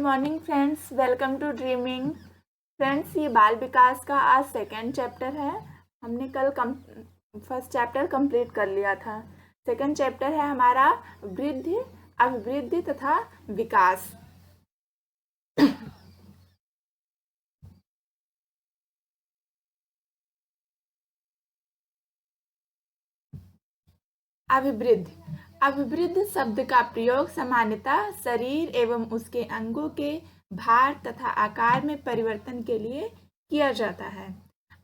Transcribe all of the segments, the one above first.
Morning friends, welcome to dreaming. Friends, ये बाल विकास का आज सेकेंड चैप्टर है। हमने कल फर्स्ट चैप्टर कंप्लीट कर लिया था। सेकेंड चैप्टर है हमारा वृद्धि, अभिवृद्धि तथा विकास। अभिवृद्धि। अभिवृद्धि शब्द का प्रयोग सामान्यतः शरीर एवं उसके अंगों के भार तथा आकार में परिवर्तन के लिए किया जाता है।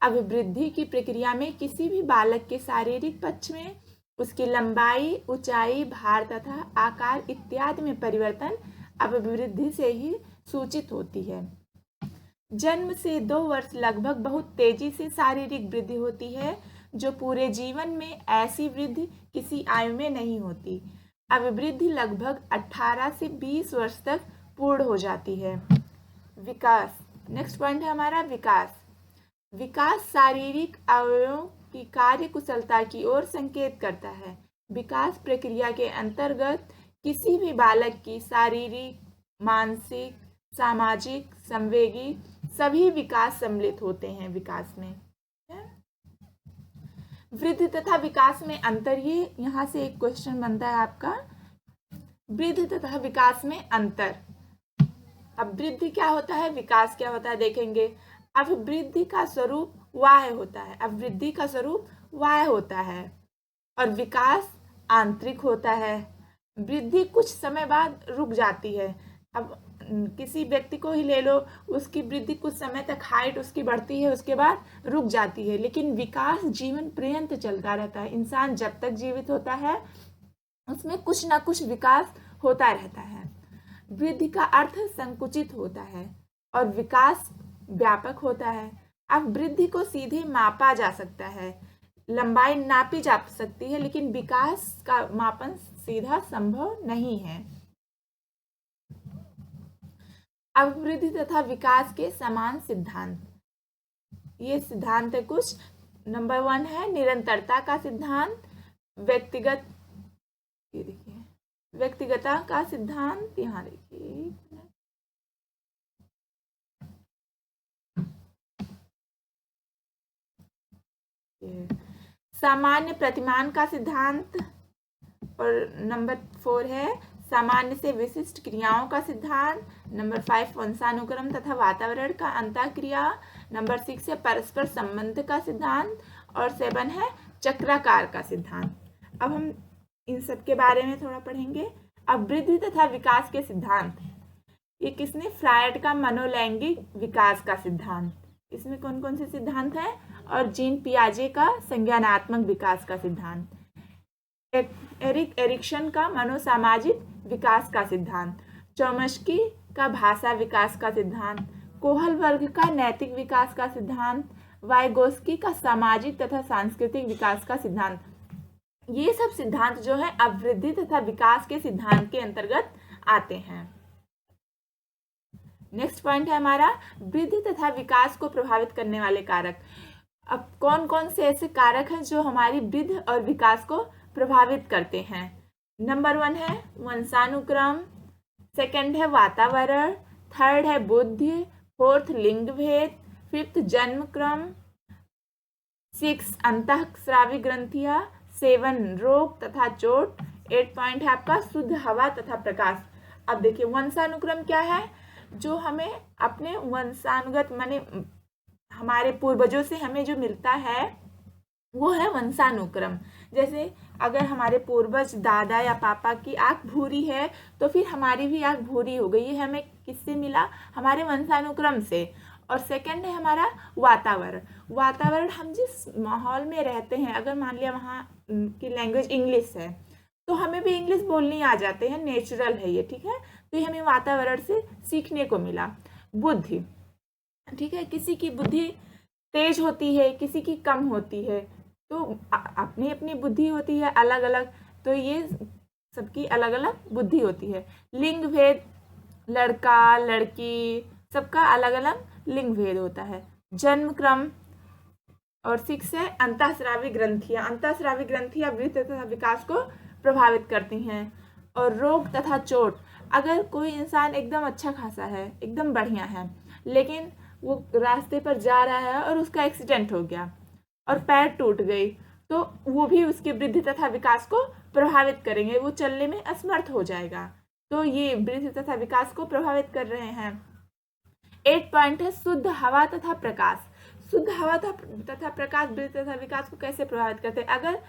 अभिवृद्धि की प्रक्रिया में किसी भी बालक के शारीरिक पक्ष में उसकी लंबाई, ऊंचाई, भार तथा आकार इत्यादि में परिवर्तन अभिवृद्धि से ही सूचित होती है। जन्म से 2 वर्ष लगभग बहुत तेजी से शारीरिक वृद्धि होती है, जो पूरे जीवन में ऐसी वृद्धि किसी आयु में नहीं होती। अभिवृद्धि लगभग 18 से 20 वर्ष तक पूर्ण हो जाती है। विकास। नेक्स्ट पॉइंट है हमारा विकास। विकास शारीरिक अवयवों की कार्य कुशलता की ओर संकेत करता है। विकास प्रक्रिया के अंतर्गत किसी भी बालक की शारीरिक, मानसिक, सामाजिक, संवेगी सभी विकास सम्मिलित होते हैं विकास में। वृद्धि तथा विकास में अंतर, ये यहाँ से एक क्वेश्चन बनता है आपका। वृद्धि तथा विकास में अंतर। अब वृद्धि क्या होता है, विकास क्या होता है देखेंगे। अभिवृद्धि का स्वरूप बाह्य होता है, अभिवृद्धि का स्वरूप बाह्य होता है और विकास आंतरिक होता है। वृद्धि कुछ समय बाद रुक जाती है। अब किसी व्यक्ति को ही ले लो, उसकी वृद्धि कुछ समय तक हाइट उसकी बढ़ती है, उसके बाद रुक जाती है, लेकिन विकास जीवन पर्यंत चलता रहता है। इंसान जब तक जीवित होता है उसमें कुछ ना कुछ विकास होता रहता है। वृद्धि का अर्थ संकुचित होता है और विकास व्यापक होता है। अब वृद्धि को सीधे मापा जा सकता है, लंबाई नापी जा सकती है, लेकिन विकास का मापन सीधा संभव नहीं है। अभिवृद्धि तथा विकास के समान सिद्धांत। ये सिद्धांत है कुछ। नंबर 1 है निरंतरता का सिद्धांत, व्यक्तिगतता का सिद्धांत। यहाँ देखिए, सामान्य प्रतिमान का सिद्धांत। और नंबर 4 है सामान्य से विशिष्ट क्रियाओं का सिद्धांत। नंबर 5 वंशानुक्रम तथा वातावरण का अंतःक्रिया। नंबर 6 है परस्पर संबंध का सिद्धांत और 7 है चक्राकार का सिद्धांत। अब हम इन सब के बारे में थोड़ा पढ़ेंगे। अब वृद्धि तथा विकास के सिद्धांत, ये किसने, फ्रायड का मनोलैंगिक विकास का सिद्धांत। इसमें कौन कौन से सिद्धांत हैं, और जीन पियाजे का संज्ञानात्मक विकास का सिद्धांत, एरिक एरिक्सन का मनोसामाजिक विकास का सिद्धांत, चॉम्स्की का भाषा विकास का सिद्धांत, कोहलबर्ग का नैतिक विकास का सिद्धांत, वाइगोस्की का सामाजिक तथा सांस्कृतिक विकास का सिद्धांत। ये सब सिद्धांत जो है अभिवृद्धि तथा विकास के सिद्धांत के अंतर्गत आते हैं। नेक्स्ट पॉइंट है हमारा वृद्धि तथा विकास को प्रभावित करने वाले कारक। अब कौन कौन से ऐसे कारक हैं जो हमारी वृद्धि और विकास को प्रभावित करते हैं। नंबर 1 है वंशानुक्रम, 2 है वातावरण, 3 है बुद्धि, 4 लिंग भेद, 5 जन्म क्रम, 6 अंतःस्रावी ग्रंथियां, 7 रोग तथा चोट, 8 पॉइंट है आपका शुद्ध हवा तथा प्रकाश। अब देखिए वंशानुक्रम क्या है, जो हमें अपने वंशानुगत माने हमारे पूर्वजों से हमें जो मिलता है वो है वंशानुक्रम। जैसे अगर हमारे पूर्वज दादा या पापा की आँख भूरी है तो फिर हमारी भी आँख भूरी हो गई, ये हमें किससे मिला, हमारे वंशानुक्रम से। और 2 है हमारा वातावरण। वातावरण हम जिस माहौल में रहते हैं, अगर मान लिया वहाँ की लैंग्वेज इंग्लिश है तो हमें भी इंग्लिश बोलनी आ जाते हैं, नेचुरल है ये, ठीक है। तो ये हमें वातावरण से सीखने को मिला। बुद्धि, ठीक है, किसी की बुद्धि तेज होती है, किसी की कम होती है, तो अपनी अपनी बुद्धि होती है अलग अलग, तो ये सबकी अलग अलग बुद्धि होती है। लिंग भेद, लड़का लड़की सबका अलग अलग लिंग भेद होता है। जन्म क्रम, और 6 है अंतःस्रावी ग्रंथियां। अंतःस्रावी ग्रंथियां वृद्धि तथा विकास को प्रभावित करती हैं। और रोग तथा चोट, अगर कोई इंसान एकदम अच्छा खासा है, एकदम बढ़िया है, लेकिन वो रास्ते पर जा रहा है और उसका एक्सीडेंट हो गया और पैर टूट गई, तो वो भी उसके वृद्धि तथा विकास को प्रभावित करेंगे, वो चलने में असमर्थ हो जाएगा। तो ये वृद्धि तथा विकास को प्रभावित कर रहे हैं। 8 पॉइंट है शुद्ध हवा तथा प्रकाश। शुद्ध हवा तथा प्रकाश वृद्धि तथा विकास को कैसे प्रभावित करते हैं? अगर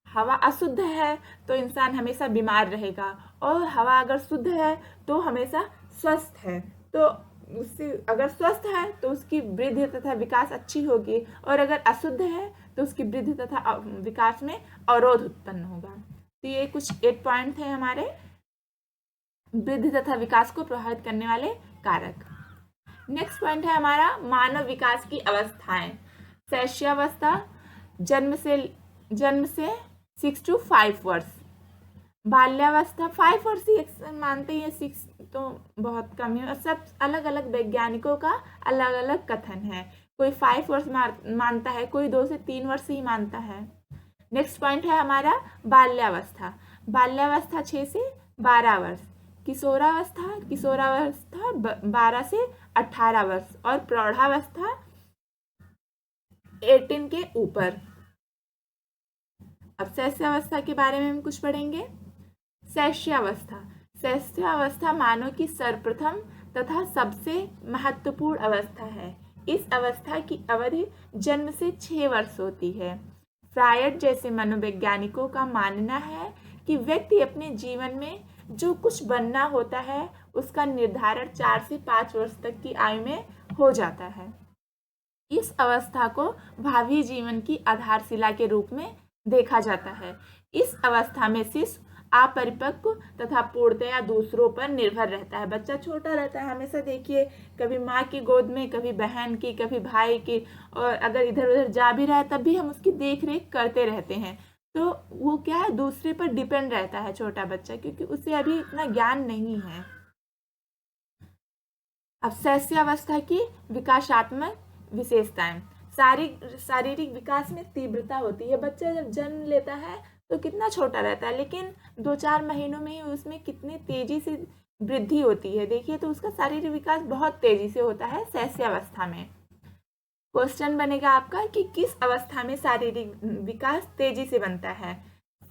हवा अशुद्ध है तो इंसान हमेशा बीमार रहेगा, और हवा अगर शुद्ध है तो हमेशा स्वस्थ है। तो उससे अगर स्वस्थ है तो उसकी वृद्धि तथा विकास अच्छी होगी, और अगर अशुद्ध है तो उसकी वृद्धि तथा विकास में अवरोध उत्पन्न होगा। तो ये कुछ 8 पॉइंट थे हमारे वृद्धि तथा विकास को प्रभावित करने वाले कारक। नेक्स्ट पॉइंट है हमारा मानव विकास की अवस्थाएं। शैशवावस्था, जन्म से 6 to 5 वर्ष। बाल्यावस्था 5 वर्ष ही मानते हैं, 6 तो बहुत कम है। सब अलग अलग वैज्ञानिकों का अलग अलग कथन है, कोई 5 वर्ष मानता है, कोई 2 से 3 वर्ष ही मानता है। नेक्स्ट पॉइंट है हमारा बाल्यावस्था। बाल्यावस्था 6 से 12 वर्ष। किशोरावस्था 12 से 18 वर्ष, और प्रौढ़ावस्था 18 के ऊपर। अब शैशवावस्था के बारे में हम कुछ पढ़ेंगे। शैशवावस्था मानव की सर्वप्रथम तथा सबसे महत्वपूर्ण अवस्था है। इस अवस्था की अवधि जन्म से 6 वर्ष होती है। फ्रायड जैसे मनोवैज्ञानिकों का मानना है कि व्यक्ति अपने जीवन में जो कुछ बनना होता है उसका निर्धारण 4 से 5 वर्ष तक की आयु में हो जाता है। इस अवस्था को भावी जीवन की आधारशिला के रूप में देखा जाता है। इस अवस्था में शिशु अपरिपक्व तथा पूर्णतया दूसरों पर निर्भर रहता है। बच्चा छोटा रहता है, हमेशा देखिए कभी माँ की गोद में, कभी बहन की, कभी भाई की, और अगर इधर उधर जा भी रहा है तब भी हम उसकी देख रेख करते रहते हैं। तो वो क्या है, दूसरे पर डिपेंड रहता है छोटा बच्चा, क्योंकि उसे अभी इतना ज्ञान नहीं है। अब शैशवावस्था की विकासात्मक विशेषताएं। शारीरिक विकास में तीव्रता होती है। बच्चा जब जन्म लेता है तो कितना छोटा रहता है, लेकिन 2-4 महीनों में ही उसमें कितनी तेजी से वृद्धि होती है, देखिए। तो उसका शारीरिक विकास बहुत तेजी से होता है शैशवावस्था में। क्वेश्चन बनेगा आपका कि किस अवस्था में शारीरिक विकास तेजी से बनता है?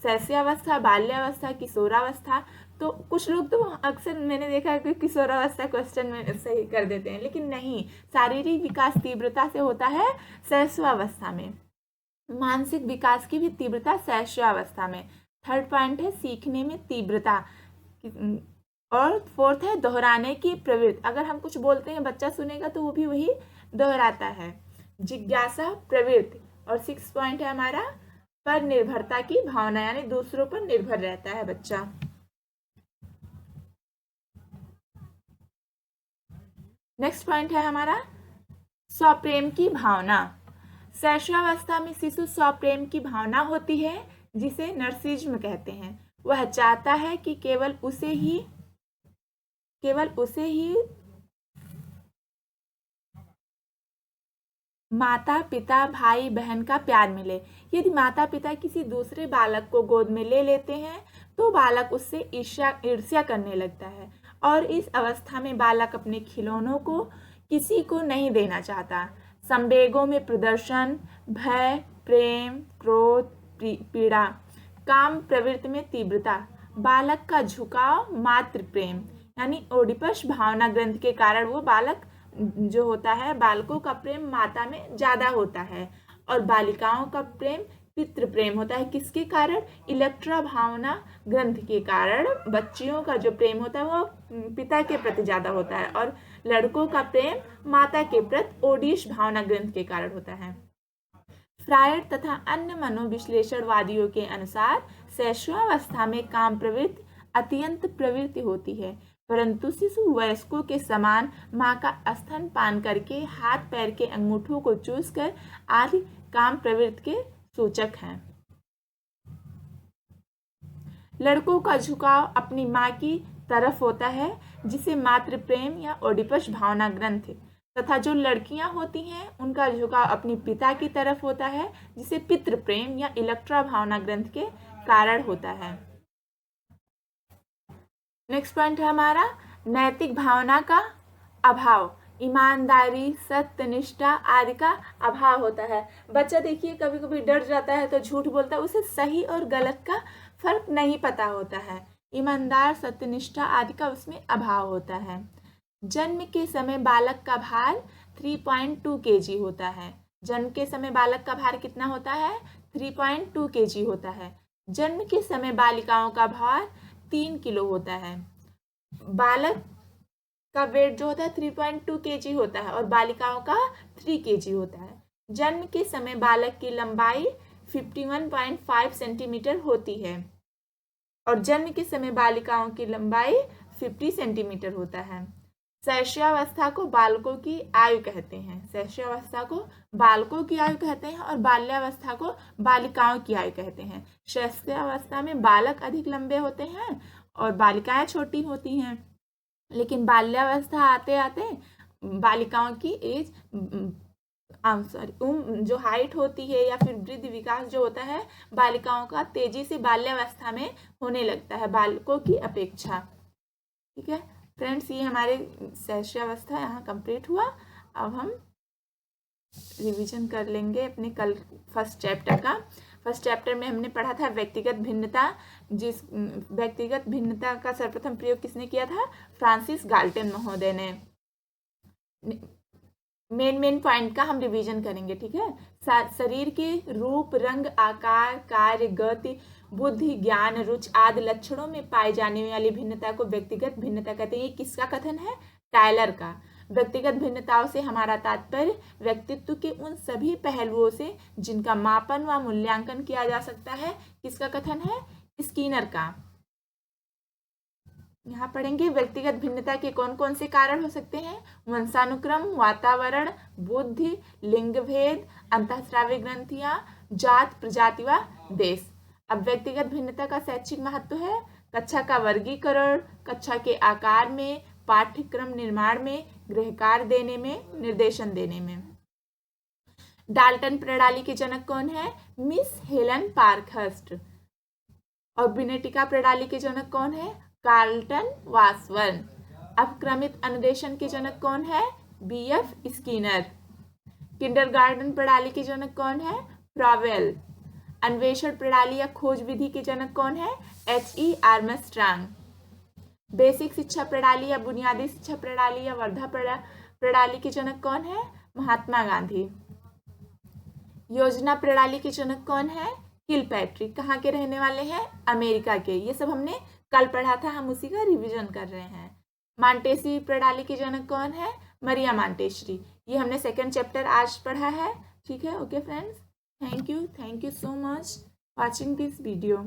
शैशवावस्था, बाल्यावस्था, किशोरावस्था। तो कुछ लोग तो अक्सर मैंने देखा है कि किशोरावस्था क्वेश्चन में सही कर देते हैं, लेकिन नहीं, शारीरिक विकास तीव्रता से होता है शैशवावस्था में। मानसिक विकास की भी तीव्रता शैशवावस्था में। 3rd पॉइंट है सीखने में तीव्रता, और 4th है दोहराने की प्रवृत्ति। अगर हम कुछ बोलते हैं बच्चा सुनेगा तो वो भी वही दोहराता है, जिज्ञासा प्रवृत्ति। और 6th पॉइंट है हमारा पर निर्भरता की भावना, यानी दूसरों पर निर्भर रहता है बच्चा। नेक्स्ट पॉइंट है हमारा स्वप्रेम की भावना। शैशवावस्था में शिशु स्वप्रेम की भावना होती है, जिसे नर्सिज्म कहते हैं। वह चाहता है कि केवल उसे ही माता पिता भाई बहन का प्यार मिले। यदि माता पिता किसी दूसरे बालक को गोद में ले लेते हैं तो बालक उससे ईर्ष्या करने लगता है, और इस अवस्था में बालक अपने खिलौनों को किसी को नहीं देना चाहता। संवेगों में प्रदर्शन, भय, प्रेम, क्रोध, पीड़ा। काम प्रवृत्ति में तीव्रता, बालक का झुकाव मातृ प्रेम, यानी ओडिपस भावना ग्रंथ के कारण वो बालक जो होता है, बालकों का प्रेम माता में ज्यादा होता है, और बालिकाओं का प्रेम पितृ प्रेम होता है। किसके कारण? इलेक्ट्रा भावना ग्रंथ के कारण बच्चियों का जो प्रेम होता है वो पिता के प्रति ज्यादा होता है, और लड़कों का प्रेम माता के प्रति ओडिश भावना ग्रंथ के कारण होता है। फ्रायड तथा अन्य मनोविश्लेषणवादियों के अनुसार शैशवावस्था में काम प्रवृत्ति अत्यंत प्रवृत्ति होती है, परंतु शिशु वयस्कों के समान माँ का स्तनपान करके हाथ पैर के अंगूठों को चूसकर आदि काम प्रवृत्ति के सूचक हैं। लड़कों का झुकाव अपनी माँ की तरफ होता है, जिसे मातृ प्रेम या ओडिपस भावना ग्रंथ, तथा जो लड़कियां होती हैं उनका झुकाव अपनी पिता की तरफ होता है, जिसे पितृ प्रेम या इलेक्ट्रा भावना ग्रंथ के कारण होता है। नेक्स्ट पॉइंट है हमारा नैतिक भावना का अभाव। ईमानदारी, सत्यनिष्ठा आदि का अभाव होता है। बच्चा देखिए कभी कभी डर जाता है तो झूठ बोलता है, उसे सही और गलत का फर्क नहीं पता होता है। ईमानदार, सत्यनिष्ठा आदि का उसमें अभाव होता है। जन्म के समय बालक का भार 3.2 kg होता है। जन्म के समय बालक का भार कितना होता है? 3.2 kg होता है। जन्म के समय बालिकाओं का भार 3 किलो होता है। बालक का वेट जो होता है 3.2 kg होता है और बालिकाओं का 3 kg होता है। जन्म के समय बालक की लंबाई 51.5 सेंटीमीटर होती है और जन्म के समय बालिकाओं की लंबाई 50 सेंटीमीटर होता है। शैशवावस्था को बालकों की आयु कहते हैं। शैशवावस्था को बालकों की आयु कहते हैं और बाल्यावस्था को बालिकाओं की आयु कहते हैं। शैशवावस्था में बालक अधिक लंबे होते हैं और बालिकाएं छोटी होती हैं, लेकिन बाल्यावस्था आते आते बालिकाओं की एज जो हाइट होती है या फिर वृद्धि विकास जो होता है बालिकाओं का तेजी से बाल्यावस्था में होने लगता है बालकों की अपेक्षा। ठीक है फ्रेंड्स, ये हमारे शैशवावस्था यहाँ कंप्लीट हुआ। अब हम रिवीजन कर लेंगे अपने कल फर्स्ट चैप्टर का। फर्स्ट चैप्टर में हमने पढ़ा था व्यक्तिगत भिन्नता। जिस व्यक्तिगत भिन्नता का सर्वप्रथम प्रयोग किसने किया था? फ्रांसिस गाल्टन महोदय ने। मेन पॉइंट का हम रिवीजन करेंगे। ठीक है, शरीर के रूप, रंग, आकार, कार्य, गति, बुद्धि, ज्ञान, रुचि आदि लक्षणों में पाई जाने वाली भिन्नता को व्यक्तिगत भिन्नता कहते हैं। ये किसका कथन है? टायलर का। व्यक्तिगत भिन्नताओं से हमारा तात्पर्य व्यक्तित्व के उन सभी पहलुओं से जिनका मापन व मूल्यांकन किया जा सकता है। किसका कथन है? स्किनर का। यहाँ पढ़ेंगे व्यक्तिगत भिन्नता के कौन कौन से कारण हो सकते हैं। वंशानुक्रम, वातावरण, बुद्धि, लिंग भेद, अंतःस्रावी ग्रंथियां, जात, प्रजाति व देश। अब व्यक्तिगत भिन्नता का शैक्षिक महत्व है कक्षा का वर्गीकरण, कक्षा के आकार में, पाठ्यक्रम निर्माण में, गृहकार्य देने में, निर्देशन देने में। डाल्टन प्रणाली के जनक कौन है? Miss Helen Parkhurst. और बिनेटिका प्रणाली के जनक कौन है? कार्लटन वासवर्न। अपक्रमित अनुदेशन के जनक कौन है? BF Skinner. किंडरगार्टन प्रणाली के जनक कौन है? फ्रॉवेल। अन्वेषण प्रणाली या खोज विधि के जनक कौन है? H.E. आर्मस्ट्रांग। बेसिक शिक्षा प्रणाली या बुनियादी शिक्षा प्रणाली या वर्धा प्रणाली के जनक कौन है? महात्मा गांधी। योजना प्रणाली के जनक कौन है? किलपैट्रिक। कहाँ के रहने वाले हैं? अमेरिका के। ये सब हमने कल पढ़ा था, हम उसी का रिवीजन कर रहे हैं। मांटेसरी प्रणाली के जनक कौन है? मरिया मांटेसरी। ये हमने सेकंड चैप्टर आज पढ़ा है। ठीक है, okay friends, thank you so much watching this video.